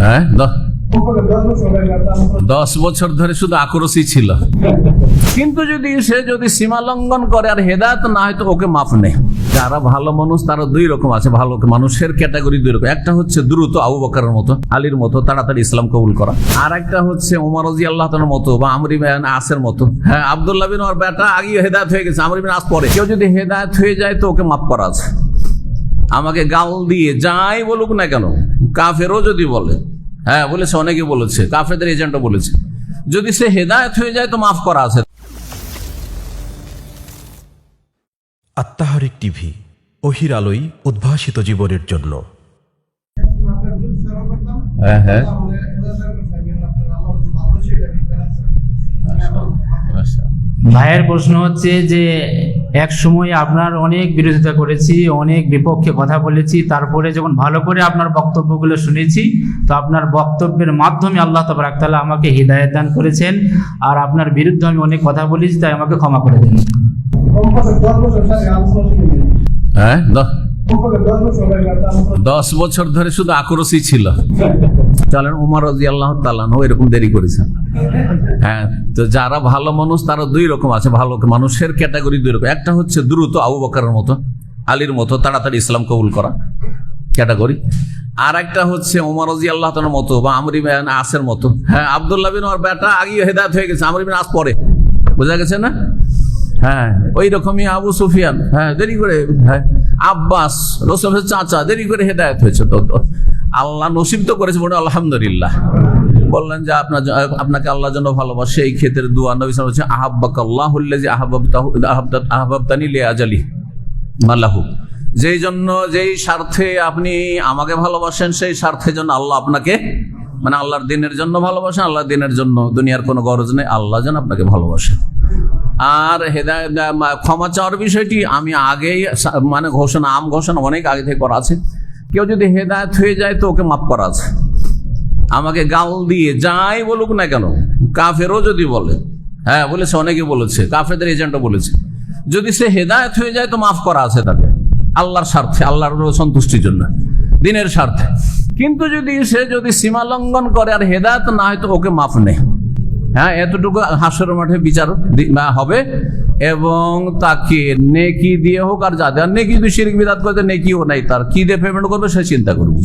হ্যাঁ 10 বছর ধরে শুধু আক্রোশই ছিল। কিন্তু সে যদি সীমা লঙ্ঘন করে আর হেদায়েত না হয় তো ওকে মাফ নেই। যারা ভালো মানুষ তারা দুই রকম আছে, ভালো মানুষের ক্যাটাগরি দুই রকম। একটা হচ্ছে দ্রুত আবু বকরের মতো, আলীর মতো তাড়াতাড়ি ইসলাম কবুল করা, আর একটা হচ্ছে ওমর রাদিয়াল্লাহু তাআলার মতো বা আমর ইবনে আসের মতো। হ্যাঁ, আব্দুল্লাহ বিন ওমর বেটা আগে হেদায়েত হয়ে গেছে, আমর ইবনে আস পরে। কেউ যদি হেদায়েত হয়ে যায় তো ওকে মাফ করা আছে। আমাকে গাল দিয়ে যাই বলুক না কেন, কাফেরও যদি বলে, হ্যাঁ বলেছে, অনেকে বলেছে, কাফেরদের এজেন্টও বলেছে, যদি সে হেদায়েত হয়ে যায় তো মাফ করা আছে। আত্মাহারিক টিভি, ওহির আলোয় উদ্ভাসিত জীবনের জন্য। হ্যাঁ হ্যাঁ, ভাইয়ের প্রশ্ন হচ্ছে যে এক সময় আপনার অনেক বিরোধিতা করেছি, অনেক বিপক্ষে কথা বলেছি, তারপরে যখন ভালো করে আপনার বক্তব্যগুলো শুনেছি তো আপনার বক্তব্যের মাধ্যমে আল্লাহ তাবারাক তাআলা আমাকে হিদায়াত দান করেছেন, আর আপনার বিরুদ্ধে আমি অনেক কথা বলেছি, তাই আমাকে ক্ষমা করে দিন। হ্যাঁ 10 বছর ধরে শুধু আক্রোশই ছিল। চলেন, ওমর রাদিয়াল্লাহু তাআলা এরকম দেরি করেছেন। হ্যাঁ, তো যারা ভালো মানুষ তারা দুই রকম আছে, ভালো মানুষের ক্যাটাগরি দুই রকম। একটা হচ্ছে দ্রুত আবু বকরের মতো, আলীর মতো তাড়াতাড়ি ইসলাম কবুল করা ক্যাটাগরি, আর একটা হচ্ছে ওমর রাদিয়াল্লাহু তাআলার মতো বা আমর ইবনে আসের মতো। হ্যাঁ, আব্দুল্লাহ বিন ওমর বেটা আগে হেদায়েত হয়ে গেছে, আমর ইবনে আস পরে। বোঝা গেছে না? হ্যাঁ, ওই রকমই আবু সুফিয়ান, হ্যাঁ দেরি করে, হ্যাঁ আব্বাস রাসূলের চাচা দেরি করে হেদায়েত হয়েছে। তো আল্লাহ নসিব তো করেছে, বলে আলহামদুলিল্লাহ। বললেন যে আপনাকে আল্লাহর জন্য ভালোবাসে, এই ক্ষেত্রে দোয়া নবী সাল্লাল্লাহু আলাইহি ওয়াসাল্লাম বলেছেন, আহাব্বাকাল্লাহুল্লাযী আহাব্বাতানি লিআজালি মালাহু। যেই স্বার্থে আপনি আমাকে ভালোবাসেন, সেই স্বার্থের জন্য আল্লাহ আপনাকে, মানে আল্লাহর দিনের জন্য ভালোবাসেন, আল্লাহর দিনের জন্য, দুনিয়ার কোনো গরজ নেই, আল্লাহ যেন আপনাকে ভালোবাসেন। আর হেদায়েত ক্ষমা চাওয়ার বিষয়টি আমি আগেই মানে আম ঘোষণা অনেক আগে থেকে করা আছে। কেউ যদি হেদায়েত হয়ে যায় তো ওকে মাফ করা আছে। আমাকে গাল দিয়ে যাই বলুক না কেন, কাফেরও যদি বলে, হ্যাঁ বলেছে, অনেকে বলেছে, কাফেরদের এজেন্টও বলেছে, যদি সে হেদায়েত হয়ে যায় তো মাফ করা আছে তাকে, আল্লাহর স্বার্থে, আল্লাহর সন্তুষ্টির জন্য, দিনের স্বার্থে। কিন্তু সে যদি সীমা লঙ্ঘন করে আর হেদায়েত না হয় তো ওকে মাফ নেই। হ্যাঁ, এতটুকু হাসরের মাঠে বিচার হবে, এবং তাকে নেকি দিয়ে হোক আর যাদের নেকি যদি শিরক বিদআত করতে নেকিও নাই, তার কি দিয়ে পেমেন্ট করবে সে চিন্তা করবে।